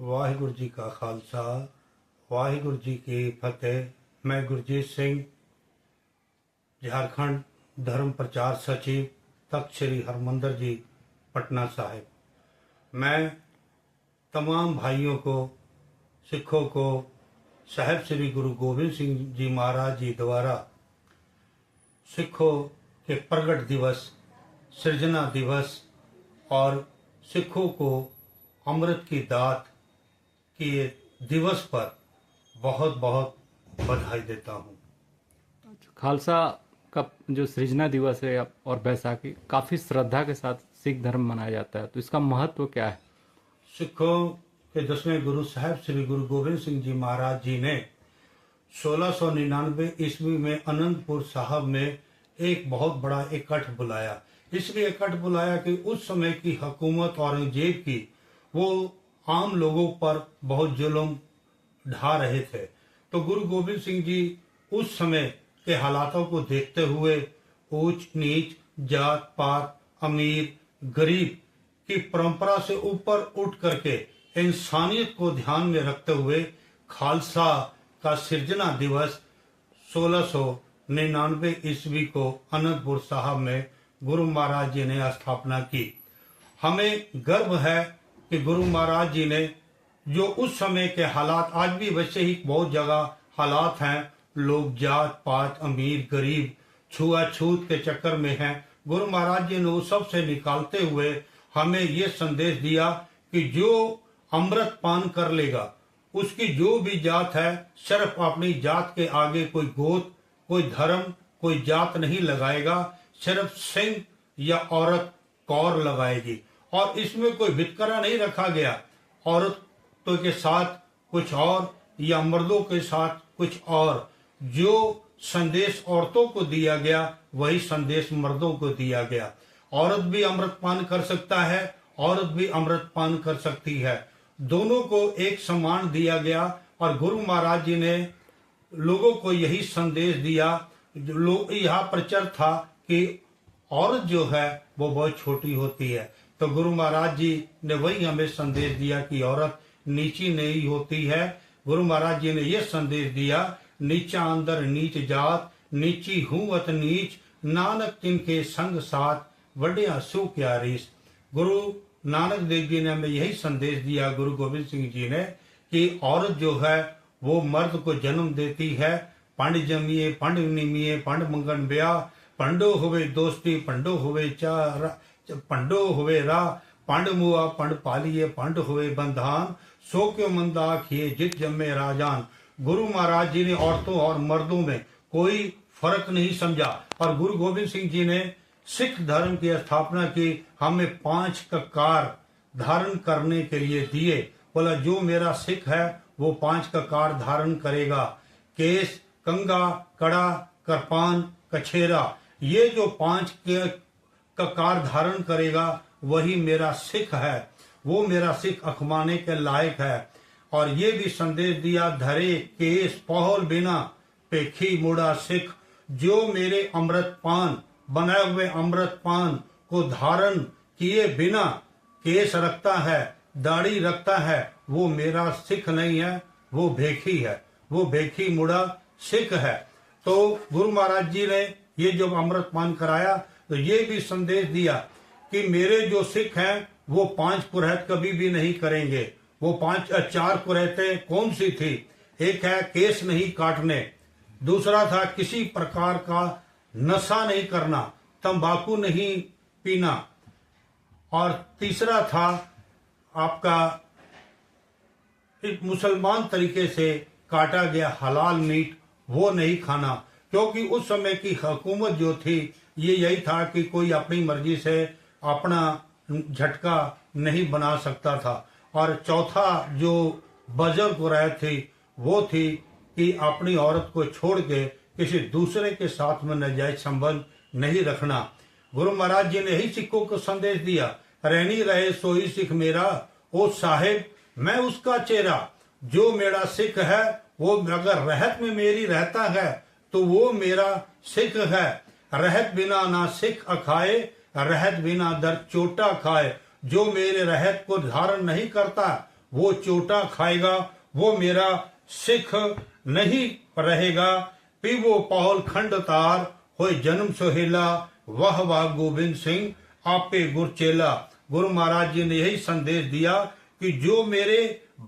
वाहिगुरु जी का खालसा वाहिगुरु जी की फतेह। मैं गुरजीत सिंह, झारखंड धर्म प्रचार सचिव, तख्त श्री हरमंदिर जी, पटना साहिब। मैं तमाम भाइयों को, सिखों को साहिब श्री गुरु गोविंद सिंह जी महाराज जी द्वारा सिखों के प्रगट दिवस, सृजना दिवस और सिखों को अमृत की दात के दिवस पर बहुत बहुत बधाई देता हूँ। खालसा का जो सृजना दिवस है और बैसाखी काफ़ी श्रद्धा के साथ सिख धर्म मनाया जाता है, तो इसका महत्व क्या है? सिखों के 10वें गुरु साहिब श्री गुरु गोविंद सिंह जी महाराज जी ने 1699 ईस्वी में अनंतपुर साहब में एक बहुत बड़ा इकट्ठ बुलाया। इसलिए इकट्ठ बुलाया कि उस समय की हुकूमत औरंगजेब की वो आम लोगों पर बहुत जुल्म ढा रहे थे। तो गुरु गोविंद सिंह जी उस समय के हालातों को देखते हुए ऊंच नीच, जात पात, अमीर गरीब की परंपरा से ऊपर उठ करके इंसानियत को ध्यान में रखते हुए खालसा का सृजना दिवस 1699 ईस्वी को अनंतपुर साहब में गुरु महाराज जी ने स्थापना की। हमें गर्व है कि गुरु महाराज जी ने जो उस समय के हालात, आज भी वैसे ही बहुत जगह हालात हैं, लोग जात पात, अमीर गरीब, छुआछूत के चक्कर में हैं। गुरु महाराज जी ने उस सब से निकालते हुए हमें ये संदेश दिया कि जो अमृत पान कर लेगा, उसकी जो भी जात है, सिर्फ अपनी जात के आगे कोई गोत, कोई धर्म, कोई जात नहीं लगाएगा, सिर्फ सिंह या औरत कौर लगाएगी। और इसमें कोई वितकरा नहीं रखा गया, औरतों के साथ कुछ और या मर्दों के साथ कुछ और। जो संदेश औरतों को दिया गया वही संदेश मर्दों को दिया गया। औरत भी अमृत पान कर सकता है, औरत भी अमृत पान कर सकती है, दोनों को एक समान दिया गया। और गुरु महाराज जी ने लोगों को यही संदेश दिया। लोग यहाँ प्रचार था कि औरत जो है वो बहुत छोटी होती है, तो गुरु महाराज जी ने वही हमें संदेश दिया कि औरत नीची नहीं होती है। गुरु महाराज जी ने यह संदेश दिया, नीचा अंदर नीच जात, नीची हूँ अत नीच, नानक तिनके संग साथ, वड्या सु क्या रीस। गुरु नानक देव जी ने हमें यही संदेश दिया, गुरु गोविंद सिंह जी ने, कि औरत जो है वो मर्द को जन्म देती है। पंड जमिए पंड निमिए पंड मंगन ब्याह, पंडो हुए दोस्ती पंडो हुए चार, पंडो हुए रा, पंड मुआ पंड पालिए पंड हुए बंधान, सो क्यों मंदा आखिए जित जम्मे राजान। गुरु महाराज जी ने औरतों और मर्दों में कोई फर्क नहीं समझा। और गुरु गोविंद सिंह जी ने सिख धर्म की स्थापना की, हमें 5 ककार धारण करने के लिए दिए। बोला जो मेरा सिख है वो 5 ककार धारण करेगा, केस, कंगा, कड़ा, करपान, कछेरा, ये जो 5 ककार धारण करेगा वही मेरा सिख है, वो मेरा सिख अखमाने के लायक है। और ये भी संदेश दिया, धरे केस पहल बिना पेखी मुड़ा सिख, जो मेरे अमृत पान, बनाए हुए अमृत पान को धारण किए बिना केस रखता है, दाढ़ी रखता है, वो मेरा सिख नहीं है, वो भेखी है, वो भेखी मुड़ा सिख है। तो गुरु महाराज जी ने ये जब अमृत पान कराया तो ये भी संदेश दिया कि मेरे जो सिख हैं वो 5 कुरहत कभी भी नहीं करेंगे। वो 4 कुरहतें कौन सी थी? एक है केस नहीं काटने, दूसरा था किसी प्रकार का नशा नहीं करना, तंबाकू नहीं पीना, और तीसरा था आपका एक मुसलमान तरीके से काटा गया हलाल मीट वो नहीं खाना। क्योंकि उस समय की हुकूमत जो थी ये यही था कि कोई अपनी मर्जी से अपना झटका नहीं बना सकता था। और चौथा जो बुजुर्ग राय थी वो थी कि अपनी औरत को छोड़ के किसी दूसरे के साथ में नाजायज संबंध नहीं रखना। गुरु महाराज जी ने ही सिखों को संदेश दिया, रहनी रहे सोई सिख मेरा, ओ साहिब मैं उसका चेहरा। जो मेरा सिख है वो अगर रहत में मेरी रहता है तो वो मेरा सिख है। रहत बिना ना सिख अखाए, रहत बिना दर चोटा खाए। जो मेरे रहत को धारण नहीं करता वो चोटा खाएगा, वो मेरा सिख नहीं रहेगा। पीवो पाहल खंड तार होए जन्म सोहेला, वाह वाह गोविंद सिंह आपे गुरचेला। गुरु महाराज जी ने यही संदेश दिया कि जो मेरे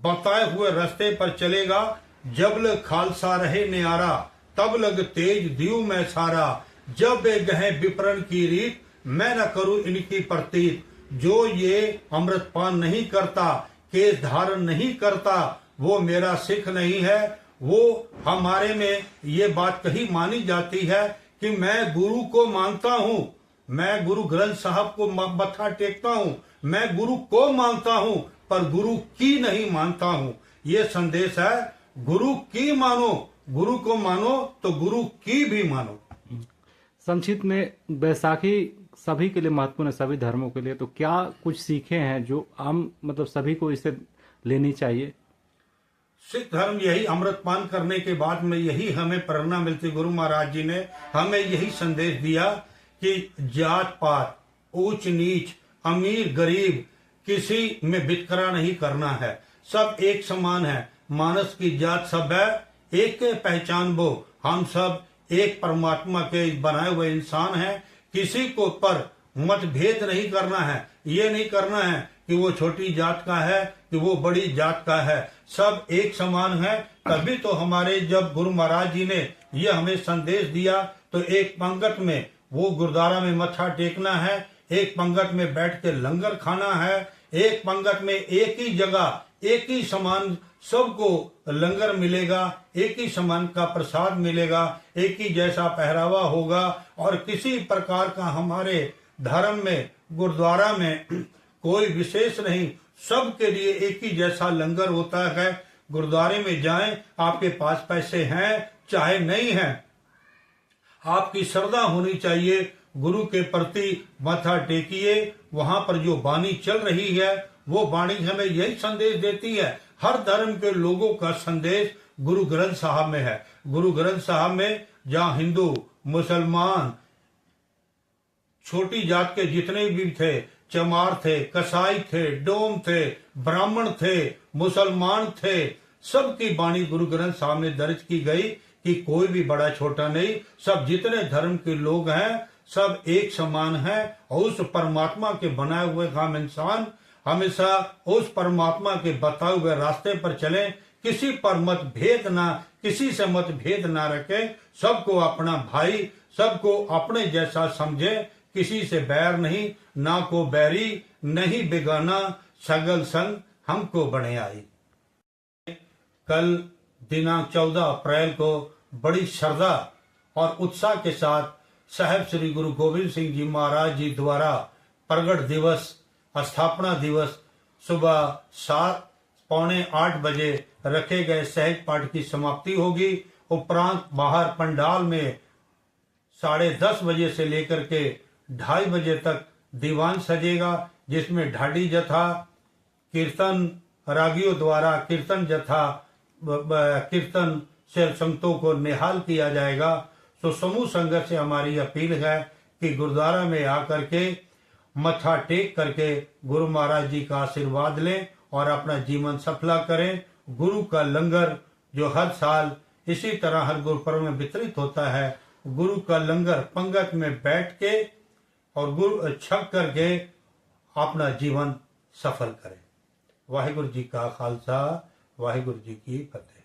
बताए हुए रास्ते पर चलेगा, जब लग खालसा रहे न्यारा, तब लग तेज दियो मैं सारा। जब वे गहे विपरण की रीत, मैं न करूं इनकी प्रतीत। जो ये अमृतपान नहीं करता, केस धारण नहीं करता, वो मेरा सिख नहीं है। वो हमारे में ये बात कही मानी जाती है कि मैं गुरु को मानता हूँ, मैं गुरु ग्रंथ साहब को मत्था टेकता हूँ, मैं गुरु को मानता हूँ, पर गुरु की नहीं मानता हूँ। ये संदेश है, गुरु की मानो, गुरु को मानो तो गुरु की भी मानो। संक्षिप्त में बैसाखी सभी के लिए महत्वपूर्ण है, सभी धर्मों के लिए, तो क्या कुछ सीखे हैं जो हम मतलब सभी को इसे लेनी चाहिए? सिख धर्म यही अमृतपान करने के बाद में यही हमें प्रेरणा मिलती। गुरु महाराज जी ने हमें यही संदेश दिया कि जात पात, ऊंच नीच, अमीर गरीब किसी में वितकरा नहीं करना है, सब एक समान है। मानस की जात सब है, एक के पहचान वो, हम सब एक परमात्मा के बनाए हुए इंसान हैं। किसी को पर मतभेद नहीं करना है, ये नहीं करना है कि वो छोटी जात का है कि वो बड़ी जात का है, सब एक समान है। तभी तो हमारे जब गुरु महाराज जी ने ये हमें संदेश दिया तो एक पंगत में वो गुरुद्वारा में मत्था टेकना है, एक पंगत में बैठ के लंगर खाना है, एक पंगत में एक ही जगह एक ही समान सबको लंगर मिलेगा, एक ही समान का प्रसाद मिलेगा, एक ही जैसा पहरावा होगा। और किसी प्रकार का हमारे धर्म में गुरुद्वारा में कोई विशेष नहीं, सबके लिए एक ही जैसा लंगर होता है। गुरुद्वारे में जाएं, आपके पास पैसे हैं चाहे नहीं हैं, आपकी श्रद्धा होनी चाहिए, गुरु के प्रति माथा टेकिए। वहां पर जो वाणी चल रही है वो वाणी हमें यही संदेश देती है। हर धर्म के लोगों का संदेश गुरु ग्रंथ साहब में है। गुरु ग्रंथ साहब में जहाँ हिंदू, मुसलमान, छोटी जात के जितने भी थे, चमार थे, कसाई थे, डोम थे, ब्राह्मण थे, मुसलमान थे, सबकी वाणी गुरु ग्रंथ साहब में दर्ज की गई कि कोई भी बड़ा छोटा नहीं, सब जितने धर्म के लोग हैं सब एक समान हैं। और उस परमात्मा के बनाए हुए हम इंसान हमेशा उस परमात्मा के बताए हुए रास्ते पर चलें, किसी पर मतभेद ना, किसी से मतभेद ना रखें, सबको अपना भाई, सबको अपने जैसा समझे, किसी से बैर नहीं, ना को बैरी नहीं बेगाना, सगल संग हमको बने आई। कल दिनांक 14 अप्रैल को बड़ी श्रद्धा और उत्साह के साथ साहेब श्री गुरु गोविंद सिंह जी महाराज जी द्वारा प्रगट दिवस, स्थापना दिवस सुबह 7:45 बजे रखे गए सहज पाठ की समाप्ति होगी। उपरांत बाहर पंडाल में 10:30 बजे से लेकर के 2:30 बजे तक दीवान सजेगा, जिसमें ढाडी जथा, कीर्तन रागियों द्वारा कीर्तन जथा, कीर्तन से संतों को निहाल किया जाएगा। तो समूह संगत से हमारी अपील है कि गुरुद्वारा में आकर के मत्था टेक करके गुरु महाराज जी का आशीर्वाद लें और अपना जीवन सफला करें। गुरु का लंगर जो हर साल इसी तरह हर गुरुपर्व में वितरित होता है, गुरु का लंगर पंगत में बैठ के और गुरु छक करके अपना जीवन सफल करें। वाहिगुरु जी का खालसा, वाहिगुरु जी की फतेह।